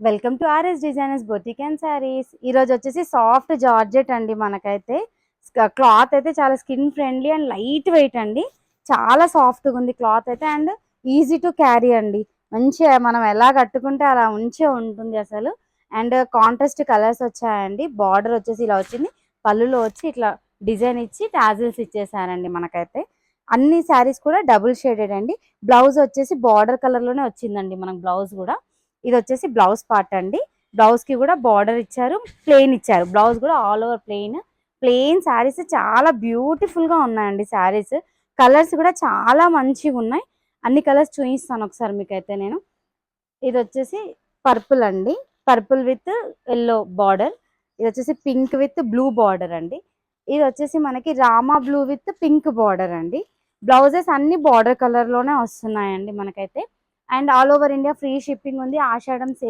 Welcome to RS designers boutique and saris. ఈరోజు వచ్చేసి soft georgette అండి. మనకైతే క్లాత్ అయితే చాలా skin friendly and light weight అండి. చాలా సాఫ్ట్గా ఉంది క్లాత్ అయితే అండ్ ఈజీ టు క్యారీ అండి. మంచిగా మనం ఎలా కట్టుకుంటే అలా మంచిగా ఉంటుంది అసలు. అండ్ కాంట్రాస్ట్ కలర్స్ వచ్చాయండి. బార్డర్ వచ్చేసి ఇలా వచ్చింది, పళ్ళులో వచ్చి ఇట్లా డిజైన్ ఇచ్చి టాజిల్స్ ఇచ్చేసారండి. మనకైతే అన్ని శారీస్ కూడా డబుల్ షేడెడ్ అండి. బ్లౌజ్ వచ్చేసి బార్డర్ కలర్లోనే వచ్చిందండి మనకు బ్లౌజ్ కూడా. ఇది వచ్చేసి బ్లౌజ్ పార్ట్ అండి. బ్లౌజ్ కి కూడా బార్డర్ ఇచ్చారు, ప్లెయిన్ ఇచ్చారు. బ్లౌజ్ కూడా ఆల్ ఓవర్ ప్లెయిన్ శారీస్ చాలా బ్యూటిఫుల్ గా ఉన్నాయండి. శారీస్ కలర్స్ కూడా చాలా మంచిగా ఉన్నాయి. అన్ని కలర్స్ చూపిస్తాను ఒకసారి మీకైతే నేను. ఇది వచ్చేసి పర్పుల్ అండి, పర్పుల్ విత్ ఎల్లో బార్డర్. ఇది వచ్చేసి పింక్ విత్ బ్లూ బార్డర్ అండి. ఇది వచ్చేసి మనకి Rama blue with pink border అండి. బ్లౌజెస్ అన్ని బార్డర్ కలర్ లోనే వస్తున్నాయండి మనకైతే. And all over India free shipping ఉంది. ఆషాఢం